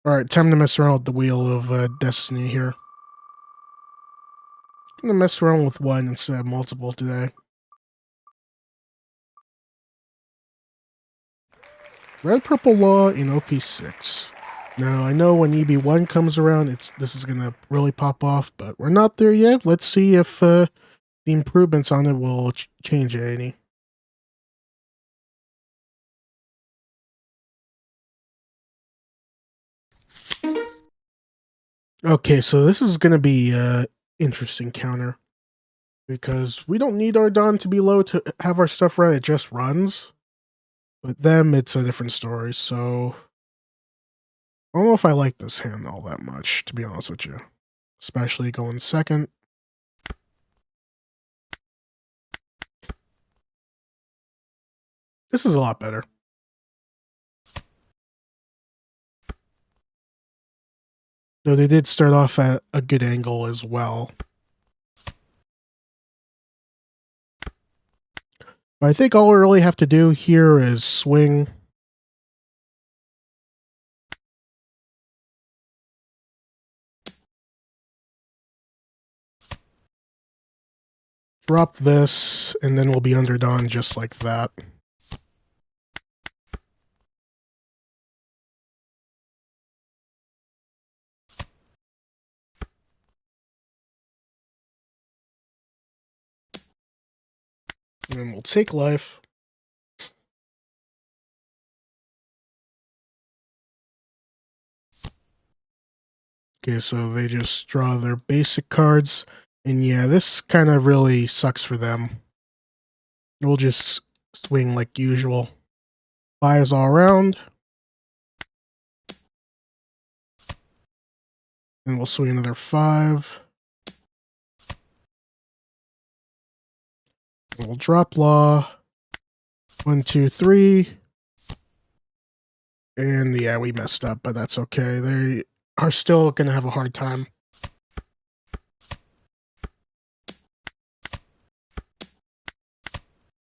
Alright, time to mess around with the Wheel of Destiny here. I'm gonna mess around with one instead of multiple today. Red Purple Law in OP-06. Now, I know when EB1 comes around, this is gonna really pop off, but we're not there yet. Let's see if the improvements on it will change any. Okay, so this is gonna be an interesting counter. Because we don't need our Dawn to be low to have our stuff run, it just runs. But them, it's a different story, so I don't know if I like this hand all that much, to be honest with you. Especially going second. This is a lot better. Though they did start off at a good angle as well. But I think all we really have to do here is swing. Drop this, and then we'll be under Dawn just like that. And then we'll take life. Okay, so they just draw their basic cards. And yeah, this kind of really sucks for them. We'll just swing like usual. Fires all around. And we'll swing another 5. And we'll drop Law. 1, 2, 3. And yeah, we messed up, but that's okay. They are still going to have a hard time.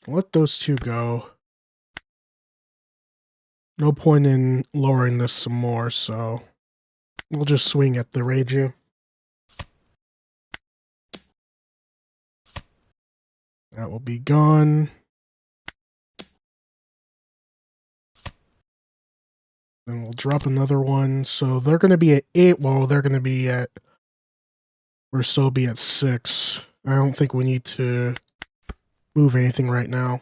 Let those two go. No point in lowering this some more, so we'll just swing at the Reiju. That will be gone. Then we'll drop another one. So they're going to be at 8. Well, they're going to be at... We'll still be at 6. I don't think we need to move anything right now.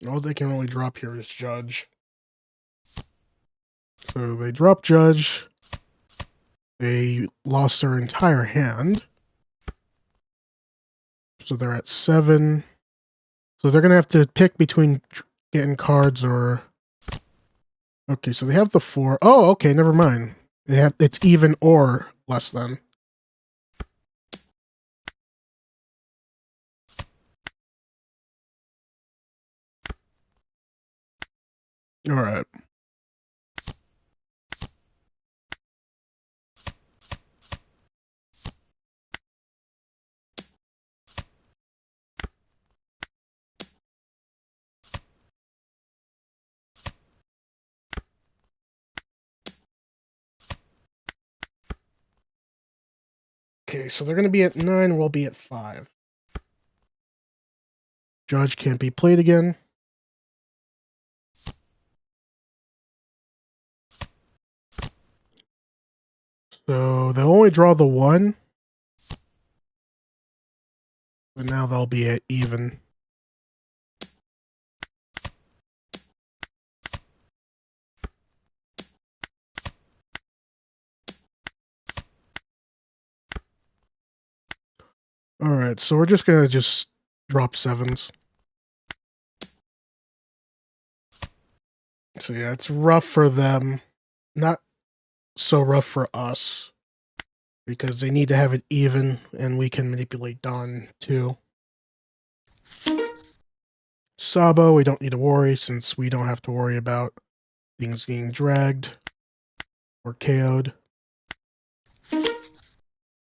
All they can really drop here is Judge. So they drop Judge. They lost their entire hand. So they're at 7. So they're going to have to pick between getting cards or... Okay, so they have the 4. Oh, okay, never mind. It's even or less than. All right. Okay, so they're going to be at 9, we'll be at 5. Judge can't be played again. So they'll only draw the 1. But now they'll be at even. Alright, so we're just going to just drop 7s. So yeah, it's rough for them. Not so rough for us. Because they need to have it even, and we can manipulate Dawn too. Sabo, we don't need to worry, since we don't have to worry about things getting dragged or KO'd.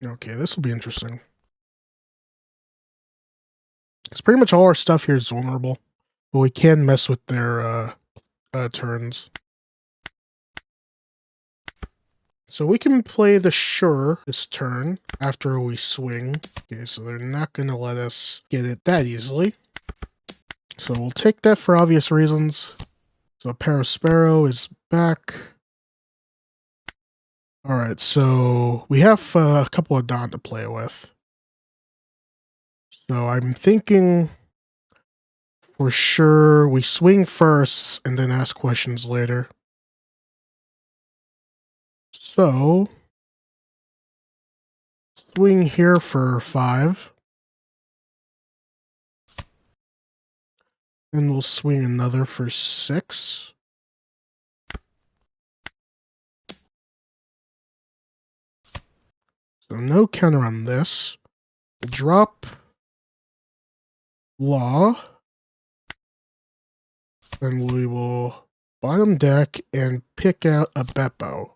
Okay, this will be interesting. It's pretty much all our stuff here is vulnerable, but we can mess with their turns. So we can play the sure this turn after we swing. Okay, so they're not going to let us get it that easily. So we'll take that for obvious reasons. So Parasparrow is back. Alright, so we have a couple of Dawn to play with. So I'm thinking for sure we swing first and then ask questions later. So swing here for 5. Then we'll swing another for 6. So no counter on this. We'll drop Law. Then we will bottom deck and pick out a Beppo.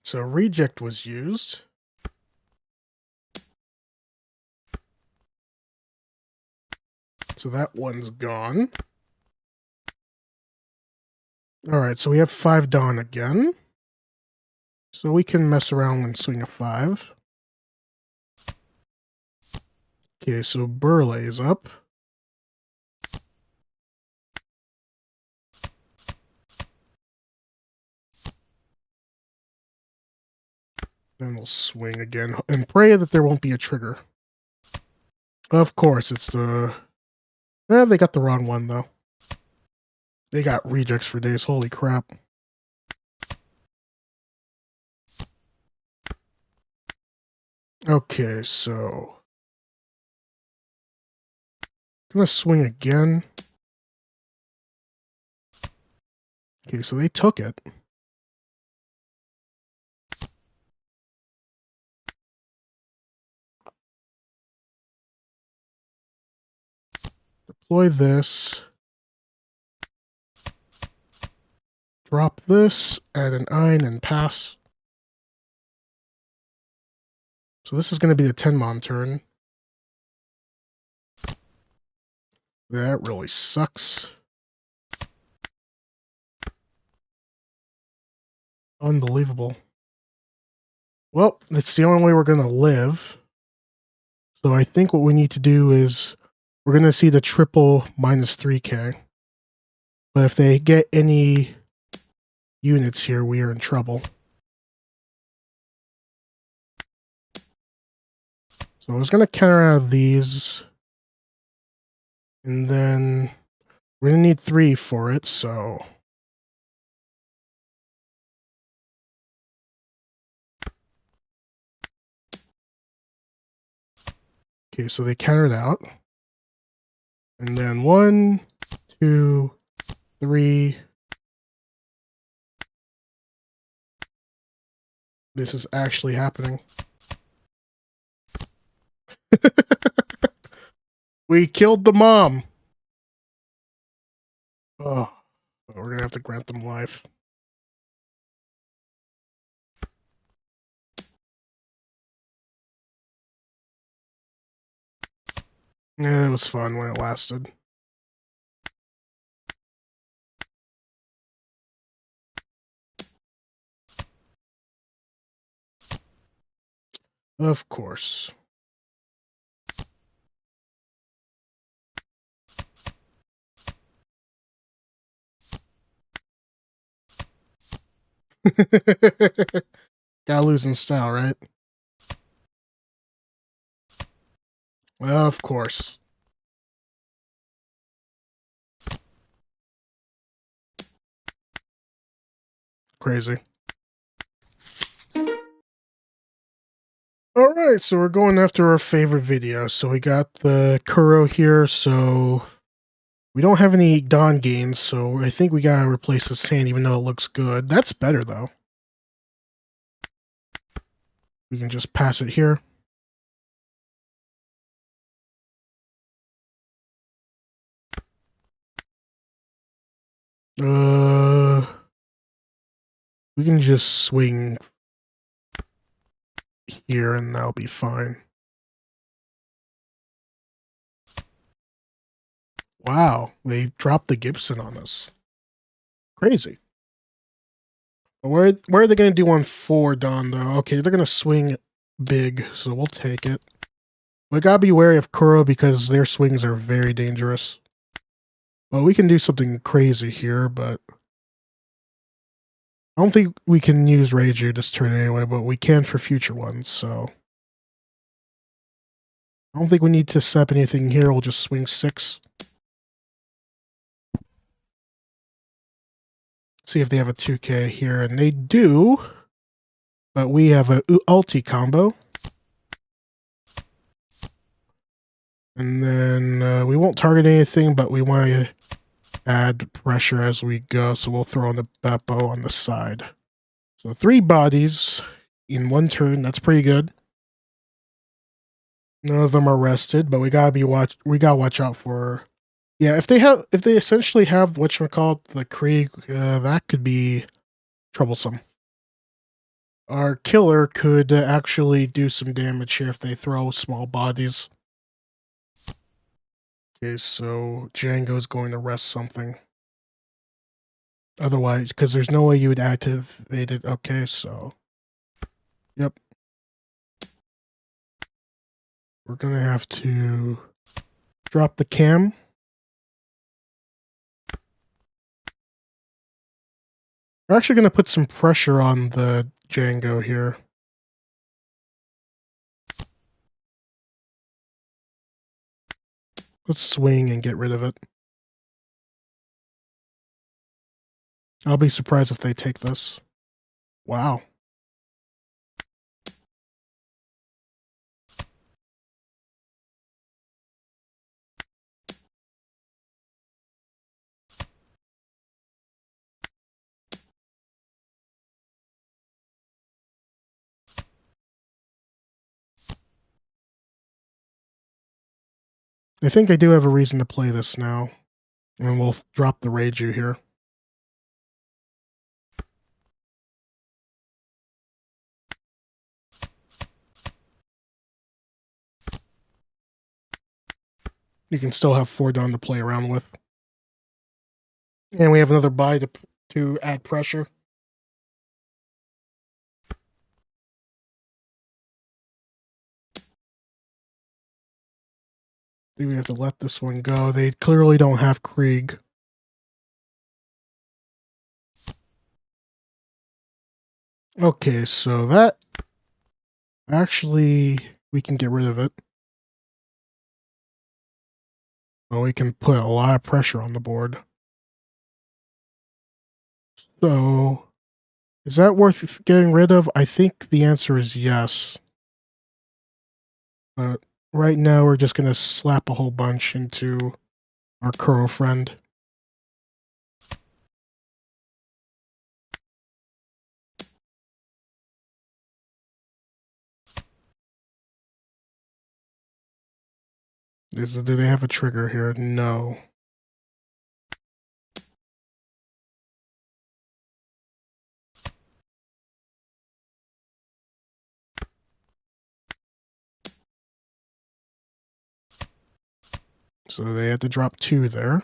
So reject was used. So that one's gone. Alright, so we have 5 Dawn again. So we can mess around and swing a 5. Okay, so Burle is up. Then we'll swing again and pray that there won't be a trigger. Of course, it's the... they got the wrong one, though. They got rejects for days. Holy crap. Okay, so... gonna swing again. Okay, so they took it. Deploy this. Drop this, add an Ein, and pass. So this is going to be the Tenmon turn. That really sucks. Unbelievable. Well, it's the only way we're going to live. So I think what we need to do is we're going to see the triple minus 3k. But if they get any units here, we are in trouble. So I was going to counter out of these. And then we're going to need 3 for it, so... okay, so they countered out. And then 1, 2, 3... this is actually happening. We killed the mom. Oh, we're gonna have to grant them life. Yeah, it was fun when it lasted. Of course. Gotta lose in style, right? Of course. Crazy. Alright, so we're going after our favorite video. So we got the Kuro here, so we don't have any Dawn gains, so I think we gotta replace his hand even though it looks good. That's better though. We can just pass it here. We can just swing here and that'll be fine. Wow, they dropped the Gibson on us. Crazy. Where are they going to do on 4 Dawn, though? Okay, they're going to swing big, so we'll take it. We gotta be wary of Kuro because their swings are very dangerous. Well, we can do something crazy here, but I don't think we can use Reiju this turn anyway, but we can for future ones, so I don't think we need to set up anything here. We'll just swing 6. See if they have a 2K here, and they do, but we have a ulti combo. And then we won't target anything, but we want to add pressure as we go, so we'll throw in a Beppo on the side. So 3 bodies in 1 turn, that's pretty good. None of them are rested, but we gotta watch out for. Yeah, if they essentially have whatchamacallit, the Krieg, that could be troublesome. Our killer could actually do some damage here if they throw small bodies. Okay, so Django's going to rest something. Otherwise, because there's no way you would activate it. Okay, so. Yep. We're gonna have to drop the cam. We're actually going to put some pressure on the Django here. Let's swing and get rid of it. I'll be surprised if they take this. Wow. I think I do have a reason to play this now. And we'll drop the Reiju here. You can still have 4 Dawn to play around with. And we have another buy to add pressure. I think we have to let this one go. They clearly don't have Krieg. Okay, so that actually we can get rid of it. Well, we can put a lot of pressure on the board. So, is that worth getting rid of? I think the answer is yes. But right now we're just going to slap a whole bunch into our Kuro friend. Do they have a trigger here? No. So they had to drop 2 there.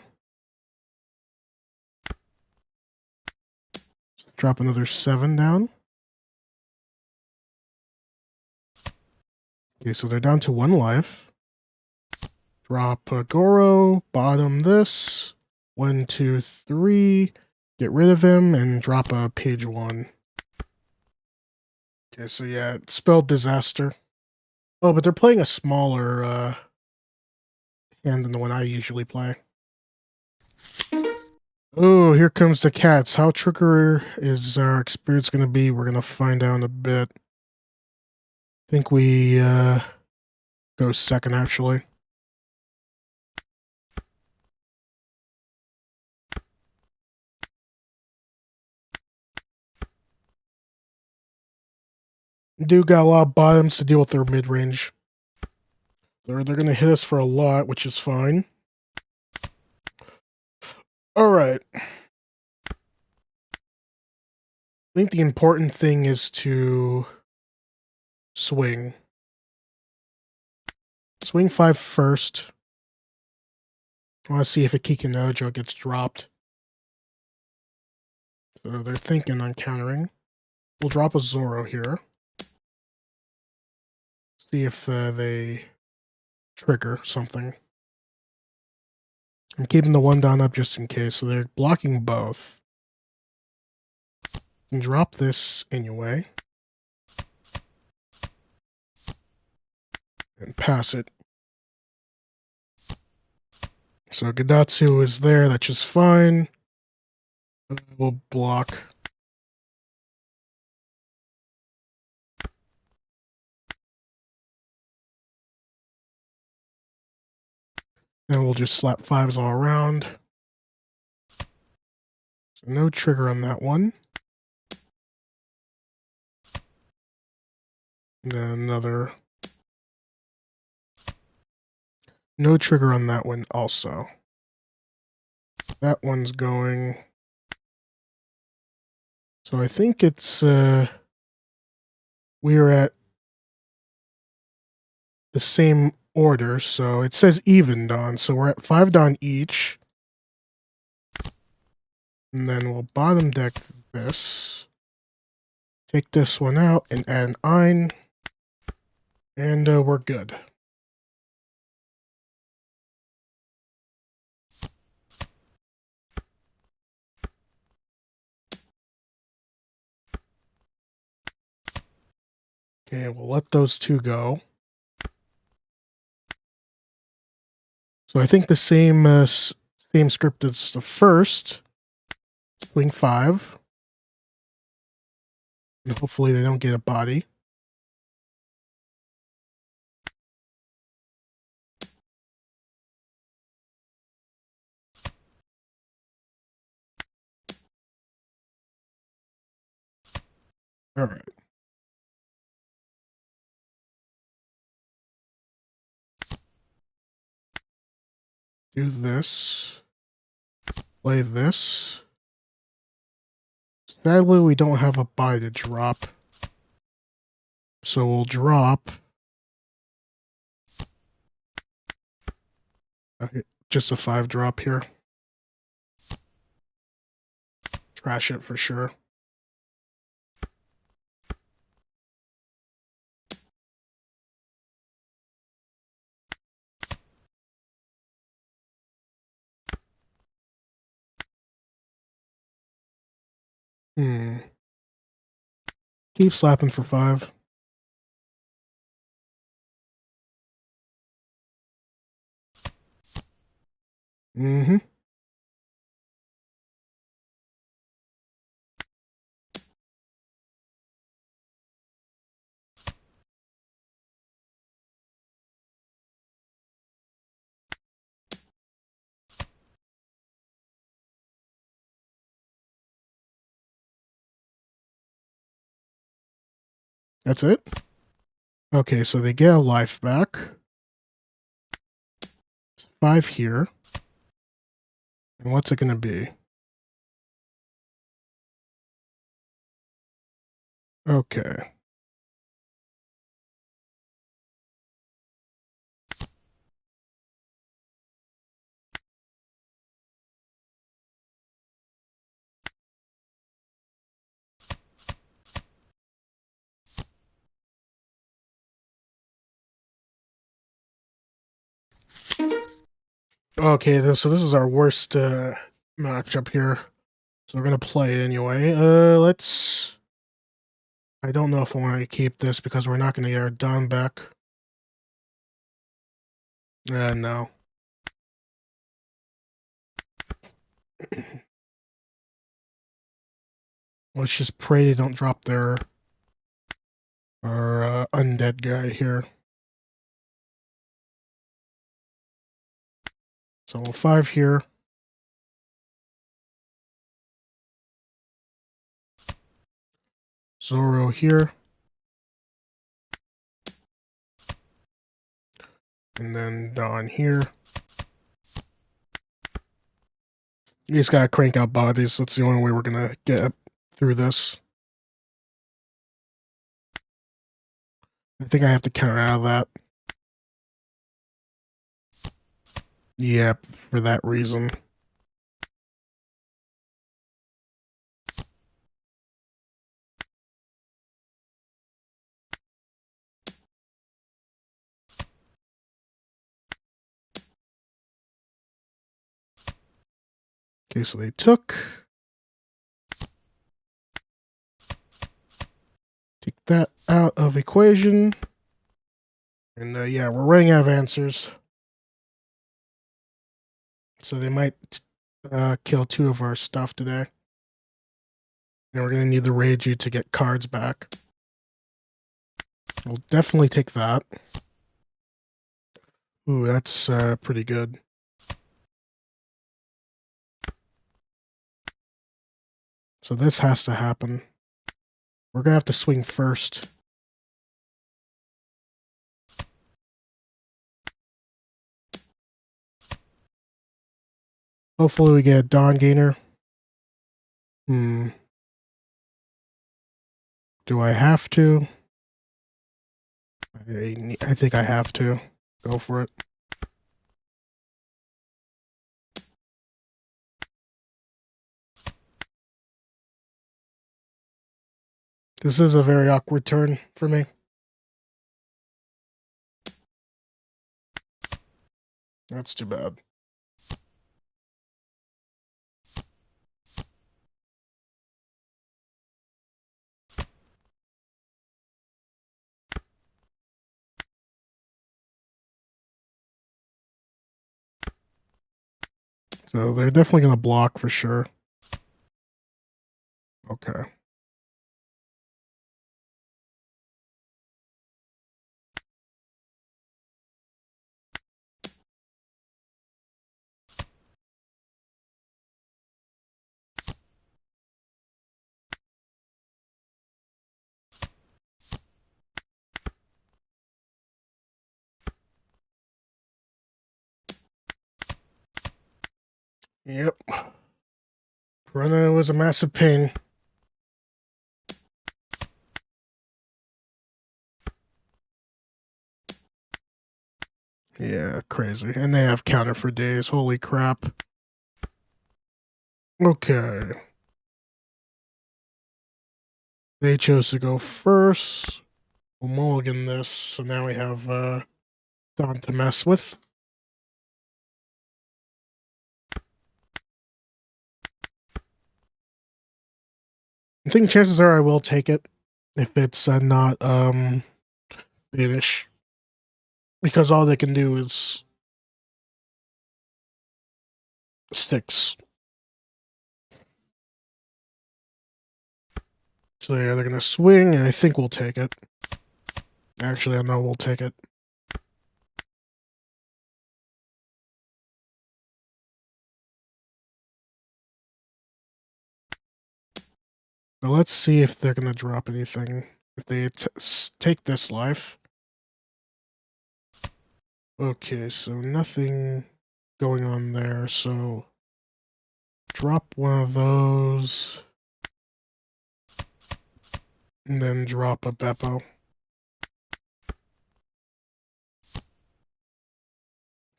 Let's drop another 7 down. Okay, so they're down to 1 life. Drop a Goro, bottom this. 1, 2, 3. Get rid of him and drop a page 1. Okay, so yeah, it spelled disaster. Oh, but they're playing a smaller hand than the one I usually play. Oh, here comes the cats. How trigger is our experience going to be? We're going to find out in a bit. I think we go second, actually. Do got a lot of bottoms to deal with their mid-range. They're going to hit us for a lot, which is fine. Alright. I think the important thing is to swing. Swing 5 first. I want to see if a Kikinojo gets dropped. So they're thinking on countering. We'll drop a Zoro here. See if they trigger something. I'm keeping the one down up just in case, so they're blocking both. And drop this anyway. And pass it. So Gadatsu is there, that's just fine. We'll block. And we'll just slap 5s all around. So no trigger on that one. And then another. No trigger on that one also. That one's going. So I think it's we're at the same order, so it says even Dawn, so we're at 5 Dawn each. And then we'll bottom deck this. Take this one out and add an Ein. And we're good. Okay, we'll let those two go. So I think the same script as the first. Swing 5. And hopefully they don't get a body. All right. Do this. Play this. Sadly, we don't have a buy to drop. So we'll drop. Okay, just a 5 drop here. Trash it for sure. Keep slapping for 5. Mm-hmm. That's it? Okay, so they get a life back. 5 here. And what's it gonna be? Okay. Okay, so this is our worst matchup here. So we're gonna play it anyway. Let's... I don't know if I want to keep this because we're not gonna get our Dawn back. No. Let's just pray they don't drop their our undead guy here. So 5 here. Zoro here. And then Dawn here. You just gotta crank out bodies. That's the only way we're gonna get through this. I think I have to counter out of that. Yep, for that reason. Okay, so they took. Take that out of equation. And yeah, we're running out of answers. So they might kill 2 of our stuff today. And we're going to need the Reiju to get cards back. We'll definitely take that. Ooh, that's pretty good. So this has to happen. We're going to have to swing first. Hopefully we get a Dawn Gainer. Do I have to? I think I have to. Go for it. This is a very awkward turn for me. That's too bad. So they're definitely going to block for sure. Okay. Yep. Perona was a massive pain. Yeah, crazy. And they have counter for days. Holy crap. Okay. They chose to go first. We'll mulligan this, so now we have Dawn to mess with. I think chances are I will take it if it's not Vanish. Because all they can do is sticks. So yeah, they're gonna swing, and I think we'll take it. Actually, I know we'll take it. So let's see if they're gonna drop anything. If they take this life. Okay, so nothing going on there, so drop one of those. And then drop a Beppo.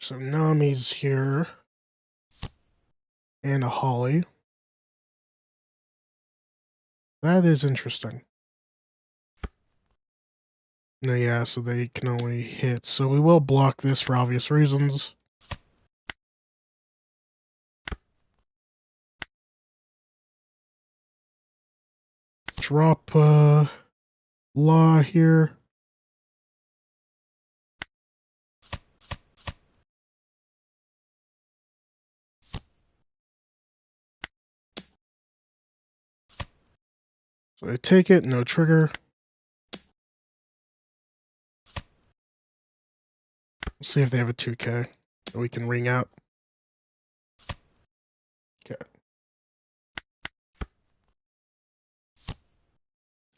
So Nami's here. And a Holly. That is interesting. No, yeah, so they can only hit. So we will block this for obvious reasons. Drop Law here. So I take it, no trigger. We'll see if they have a 2K that we can ring out. Okay.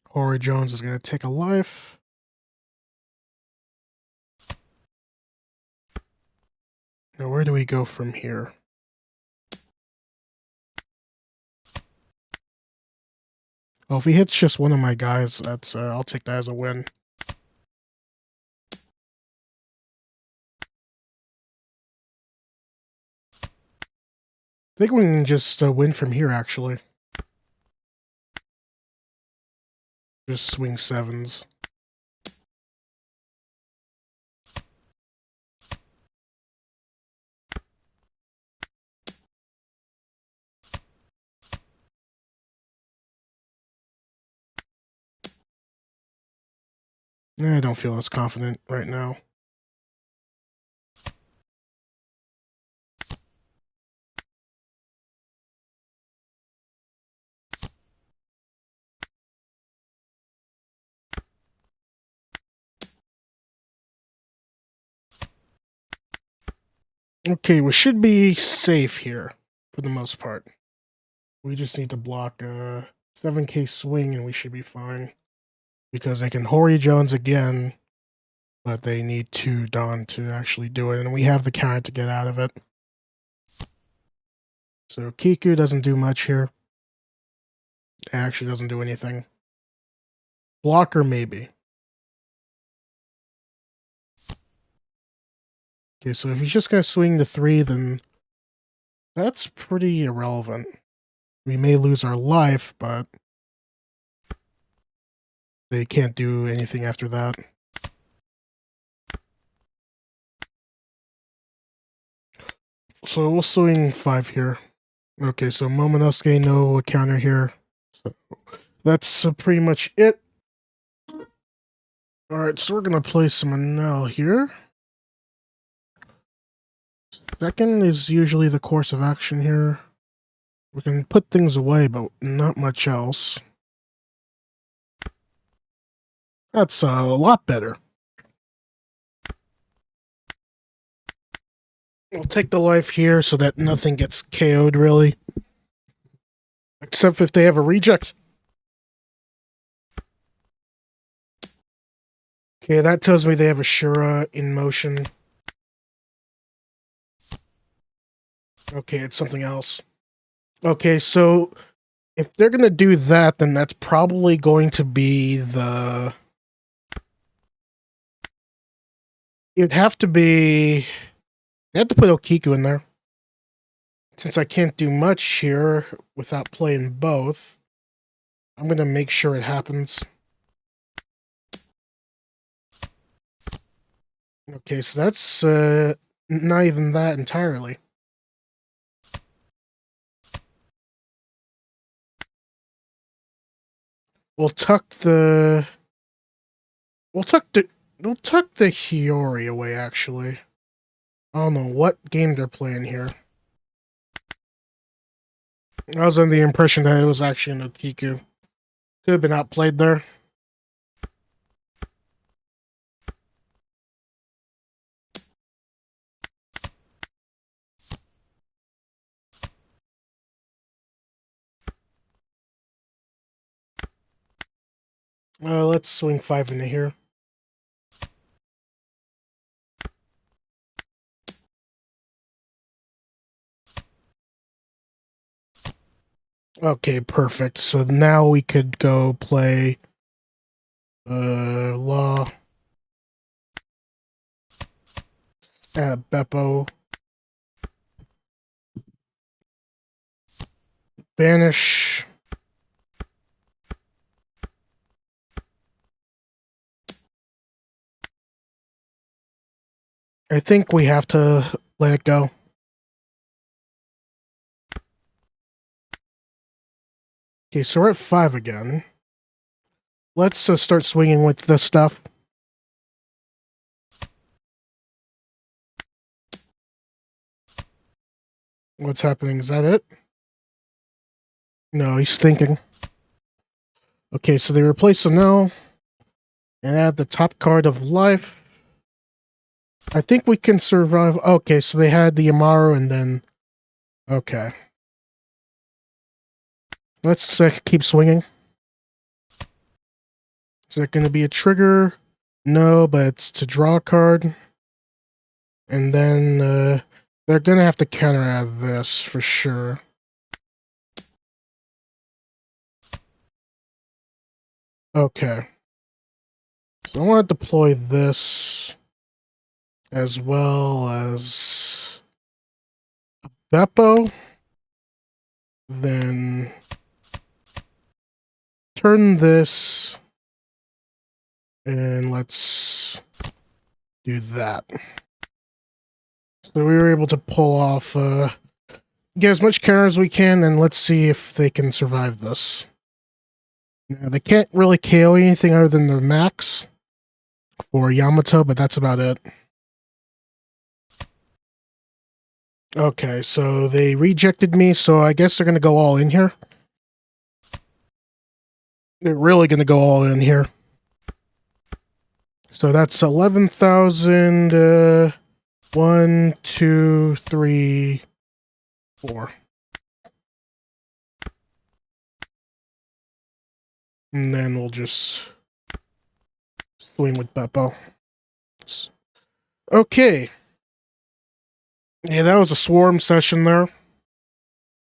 Corey Jones is going to take a life. Now, where do we go from here? Well, if he hits just one of my guys, that's I'll take that as a win. think we can just win from here, actually. Just swing sevens. I don't feel as confident right now. Okay, we should be safe here for the most part. We just need to block a 7k swing and we should be fine. Because they can Hori Jones again, but they need 2 Dawn to actually do it, and we have the counter to get out of it. So Kiku doesn't do much here. It actually doesn't do anything. Blocker, maybe. Okay, so if he's just going to swing the 3, then that's pretty irrelevant. We may lose our life, but they can't do anything after that. So we'll swing 5 here. Okay, so Momonosuke, no counter here. So that's pretty much it. Alright, so we're going to play some Enel here. Second is usually the course of action here. We can put things away, but not much else. That's a lot better. I'll take the life here so that nothing gets KO'd, really. Except if they have a reject. Okay, that tells me they have a Shura in motion. Okay, it's something else. Okay, so if they're going to do that, then that's probably going to be the... It'd have to be... They have to put Okiku in there. Since I can't do much here without playing both, I'm going to make sure it happens. Okay, so that's not even that entirely. We'll tuck the Hiyori away, actually. I don't know what game they're playing here. I was under the impression that it was actually an Okiku. Could have been outplayed there. Let's swing 5 into here. Okay, perfect. So now we could go play Law Beppo. Banish. I think we have to let it go. Okay, so we're at 5 again. Let's start swinging with this stuff. What's happening? Is that it? No, he's thinking. Okay, so they replace Enel and add the top card of life. I think we can survive. Okay, so they had the Amaru and then... Okay. Let's keep swinging. Is that going to be a trigger? No, but it's to draw a card. And then they're going to have to counter out of this for sure. Okay. So I want to deploy this as well as Beppo. Then turn this, and let's do that. So we were able to pull off, get as much counter as we can, and let's see if they can survive this. Now, they can't really KO anything other than their max for Yamato, but that's about it. Okay, so they rejected me, so I guess they're going to go all in here. They're really going to go all in here. So that's 11,000, 1, 2, 3, 4. And then we'll just swing with Beppo. Okay. Yeah, that was a swarm session there.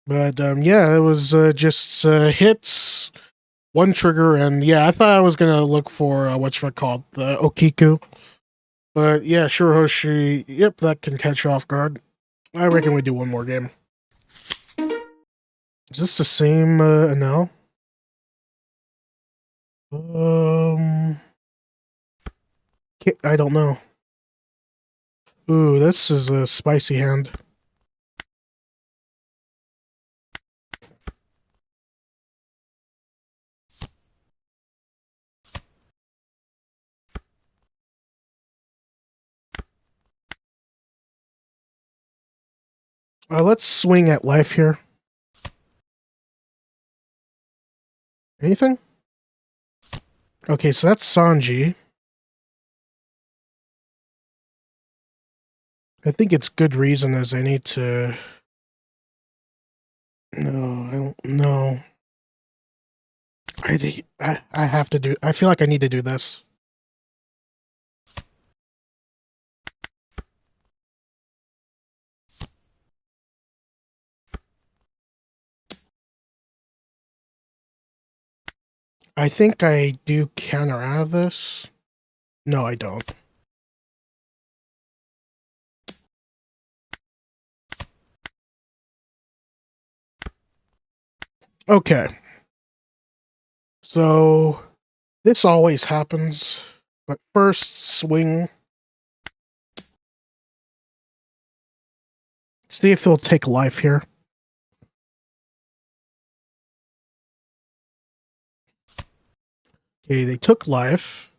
But yeah, it was just hits, one trigger, and yeah, I thought I was gonna look for whatchamacallit, the Okiku. But yeah, Shirohoshi, yep, that can catch off guard. I reckon we do one more game. Is this the same Enel? I don't know. Ooh, this is a spicy hand. Let's swing at life here. Anything? Okay, so that's Sanji. I think it's good reason as any to... No, I don't know. I have to do... I feel like I need to do this. I think I do counter out of this. No, I don't. Okay. So, this always happens. But first, swing. See if he'll take life here. Okay, they took life.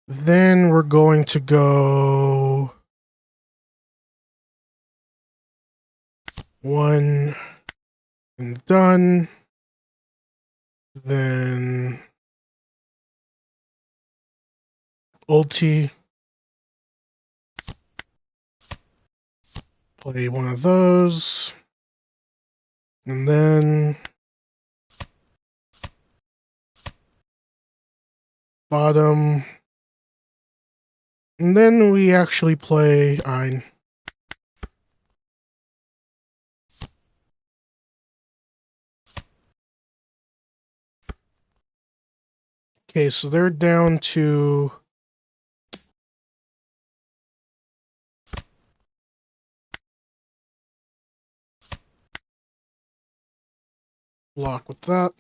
Then we're going to go... 1 and done. Then ulti. Play one of those. And then bottom. And then we actually play Ein. Okay, so they're down to... Block with that.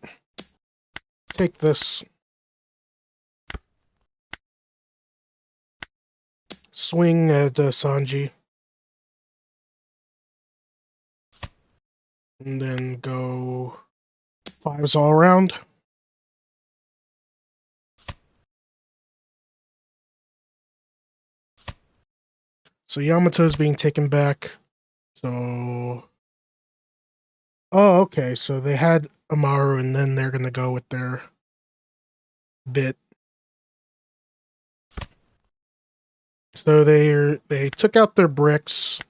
Take this. Swing at Sanji. And then go 5s all around. So Yamato is being taken back. So... Oh, okay. So they had Amaru, and then they're going to go with their bit. So they took out their bricks.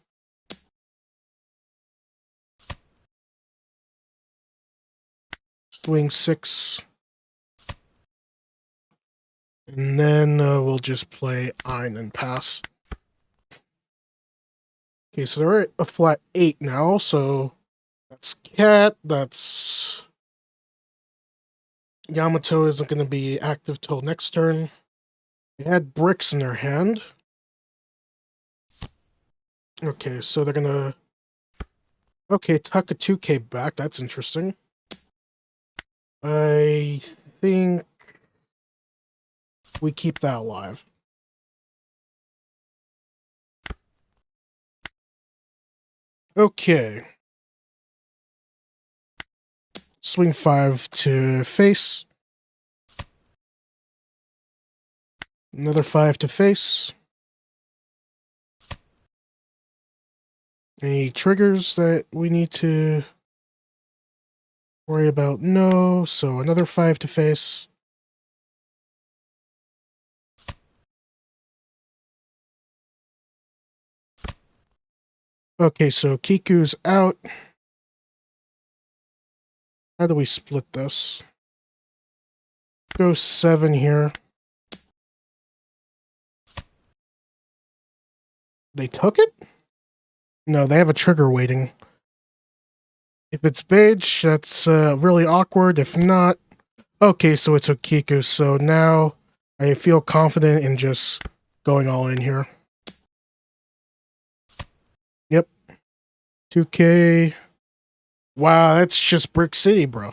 Swing 6. And then we'll just play Ein and pass. Okay, so they're at a flat 8 now, so that's Cat, that's... Yamato isn't going to be active till next turn. They had bricks in their hand. Okay, so they're going to Okay, tuck a 2K back. That's interesting. I think we keep that alive. Okay. Swing 5 to face. Another 5 to face. Any triggers that we need to worry about? No. So another 5 to face. Okay, so Kiku's out. How do we split this? Go 7 here. They took it? No, they have a trigger waiting. If it's beige, that's really awkward. If not, okay, so it's a Kiku. So now I feel confident in just going all in here. Yep. 2K. Wow, that's just Brick City, bro.